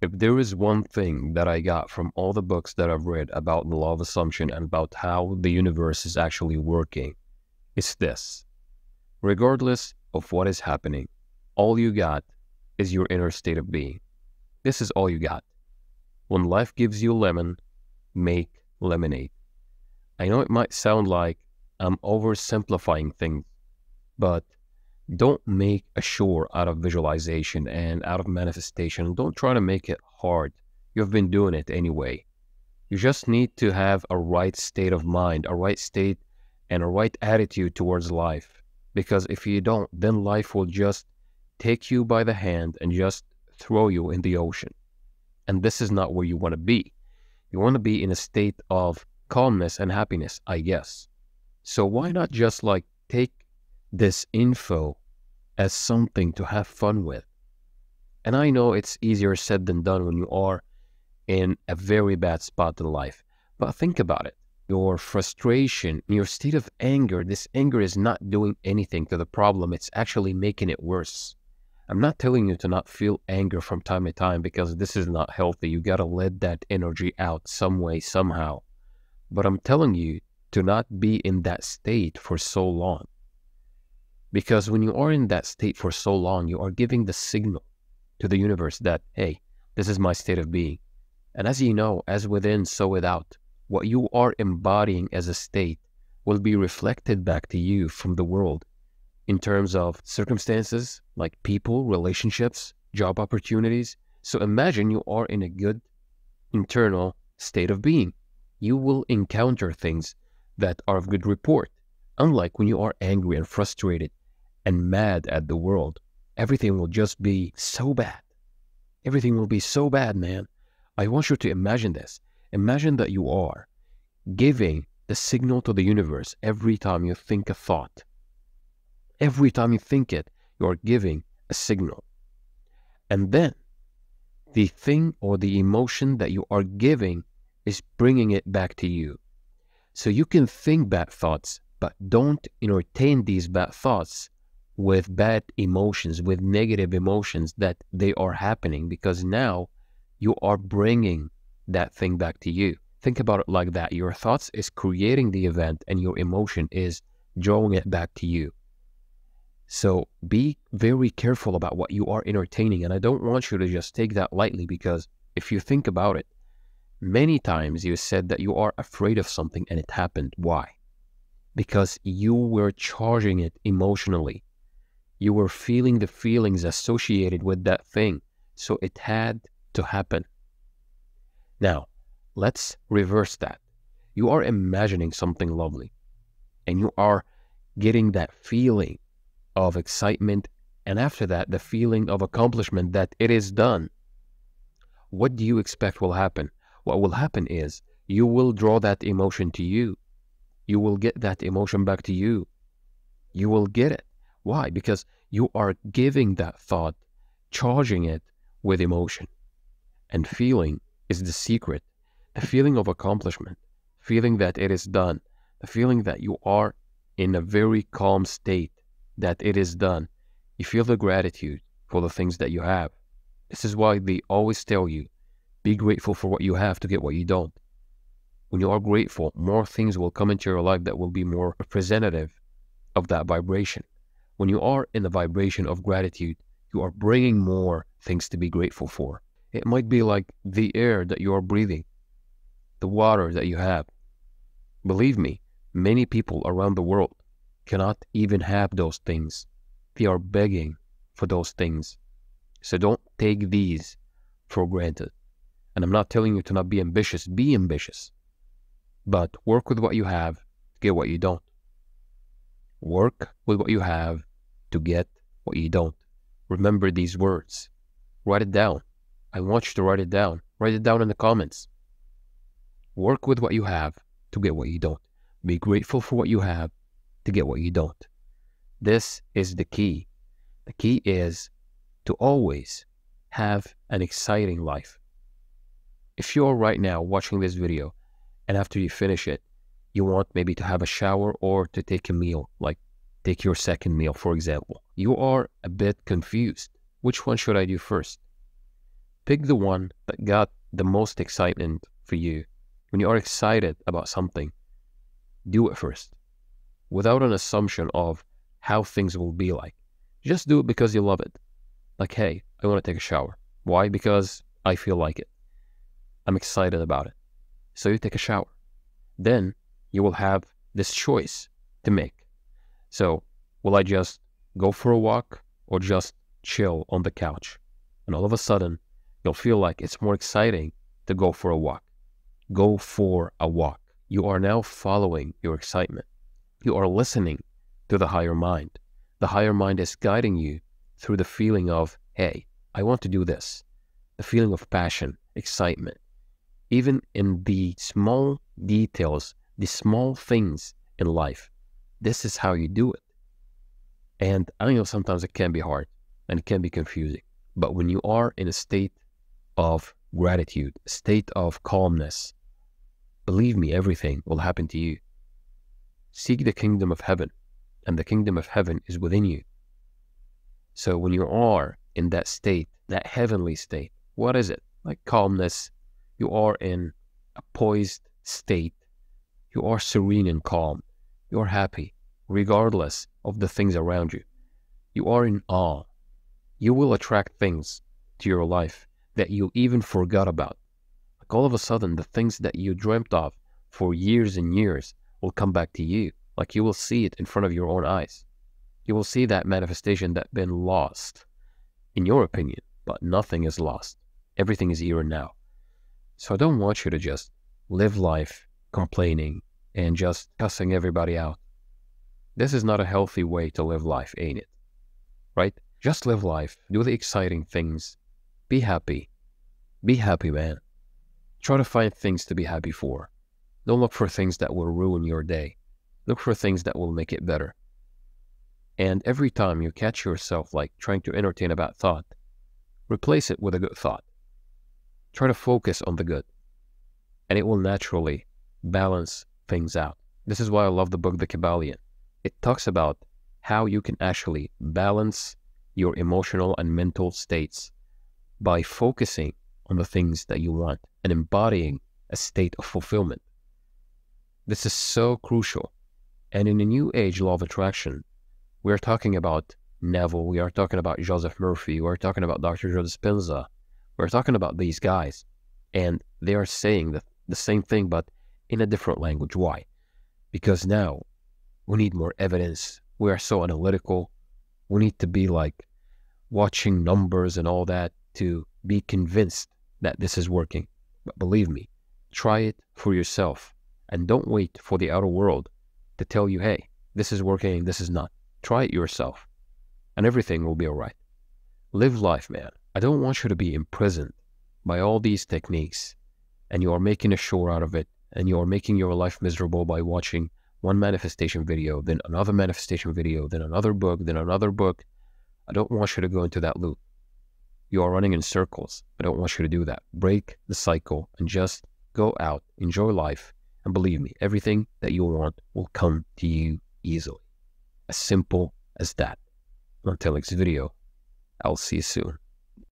If there is one thing that I got from all the books that I've read about the law of assumption and about how the universe is actually working, it's this. Regardless of what is happening, all you got is your inner state of being. This is all you got. When life gives you lemon, make lemonade. I know it might sound like I'm oversimplifying things, but don't make a chore out of visualization and out of manifestation. Don't try to make it hard. You've been doing it anyway. You just need to have a right state of mind, a right state and a right attitude towards life. Because if you don't, then life will just take you by the hand and just throw you in the ocean. And this is not where you want to be. You want to be in a state of calmness and happiness, I guess. So why not just take this info as something to have fun with? And I know it's easier said than done when you are in a very bad spot in life. But think about it. Your frustration, your state of anger, this anger is not doing anything to the problem. It's actually making it worse. I'm not telling you to not feel anger from time to time because this is not healthy. You got to let that energy out some way, somehow. But I'm telling you to not be in that state for so long. Because when you are in that state for so long, you are giving the signal to the universe that, hey, this is my state of being. And as you know, as within, so without, what you are embodying as a state will be reflected back to you from the world in terms of circumstances like people, relationships, job opportunities. So imagine you are in a good internal state of being. You will encounter things that are of good report. Unlike when you are angry and frustrated and mad at the world, everything will just be so bad. Everything will be so bad, man. I want you to imagine this. Imagine that you are giving the signal to the universe every time you think a thought. Every time you think it, you are giving a signal. And then the thing or the emotion that you are giving is bringing it back to you. So you can think bad thoughts, but don't entertain these bad thoughts with bad emotions, with negative emotions that they are happening, because now you are bringing that thing back to you. Think about it like that. Your thoughts is creating the event and your emotion is drawing it back to you. So be very careful about what you are entertaining. And I don't want you to just take that lightly, because if you think about it, many times you said that you are afraid of something and it happened. Why? Because you were charging it emotionally. You were feeling the feelings associated with that thing. So it had to happen. Now, let's reverse that. You are imagining something lovely and you are getting that feeling of excitement, and after that, the feeling of accomplishment that it is done. What do you expect will happen? What will happen is you will draw that emotion to you. You will get that emotion back to you. You will get it. Why? Because you are giving that thought, charging it with emotion. And feeling is the secret. The feeling of accomplishment, feeling that it is done, the feeling that you are in a very calm state, that it is done. You feel the gratitude for the things that you have. This is why they always tell you, be grateful for what you have to get what you don't. When you are grateful, more things will come into your life that will be more representative of that vibration. When you are in the vibration of gratitude, you are bringing more things to be grateful for. It might be like the air that you are breathing, the water that you have. Believe me, many people around the world cannot even have those things. They are begging for those things. So don't take these for granted. And I'm not telling you to not be ambitious. Be ambitious. But work with what you have to get what you don't. Work with what you have to get what you don't. Remember these words. Write it down. I want you to write it down. Write it down in the comments. Work with what you have to get what you don't. Be grateful for what you have to get what you don't. This is the key. The key is to always have an exciting life. If you're right now watching this video and after you finish it, you want maybe to have a shower or to take a meal, like take your second meal, for example, you are a bit confused. Which one should I do first? Pick the one that got the most excitement for you. When you are excited about something, do it first, without an assumption of how things will be like. Just do it because you love it. Like, hey, I want to take a shower. Why? Because I feel like it. I'm excited about it. So you take a shower. Then you will have this choice to make. So will I just go for a walk or just chill on the couch? And all of a sudden, you'll feel like it's more exciting to go for a walk. Go for a walk. You are now following your excitement. You are listening to the higher mind. The higher mind is guiding you through the feeling of, hey, I want to do this. The feeling of passion, excitement. Even in the small details, the small things in life, this is how you do it. And I know sometimes it can be hard and it can be confusing. But when you are in a state of gratitude, a state of calmness, believe me, everything will happen to you. Seek the kingdom of heaven, and the kingdom of heaven is within you. So when you are in that state, that heavenly state, what is it? Like calmness, you are in a poised state. You are serene and calm. You are happy, regardless of the things around you. You are in awe. You will attract things to your life that you even forgot about. Like all of a sudden, the things that you dreamt of for years and years will come back to you. Like you will see it in front of your own eyes. You will see that manifestation that's been lost, in your opinion, but nothing is lost. Everything is here and now. So I don't want you to just live life complaining and just cussing everybody out. This is not a healthy way to live life, ain't it? Right? Just live life. Do the exciting things. Be happy. Be happy, man. Try to find things to be happy for. Don't look for things that will ruin your day. Look for things that will make it better. And every time you catch yourself like trying to entertain a bad thought, replace it with a good thought. Try to focus on the good. And it will naturally balance things out. This is why I love the book, The Kabbalion. It talks about how you can actually balance your emotional and mental states by focusing on the things that you want and embodying a state of fulfillment. This is so crucial. And in the New Age law of attraction, we're talking about Neville, we are talking about Joseph Murphy, we're talking about Dr. Joe Dispenza, we're talking about these guys, and they are saying the same thing, but in a different language. Why? Because now we need more evidence. We are so analytical. We need to be like watching numbers and all that to be convinced that this is working. But believe me, try it for yourself and don't wait for the outer world to tell you, hey, this is working, this is not. Try it yourself and everything will be all right. Live life, man. I don't want you to be imprisoned by all these techniques and you are making a show out of it and you are making your life miserable by watching one manifestation video, then another manifestation video, then another book, then another book. I don't want you to go into that loop. You are running in circles. I don't want you to do that. Break the cycle and just go out, enjoy life, and believe me, everything that you want will come to you easily. As simple as that. Until next video, I'll see you soon.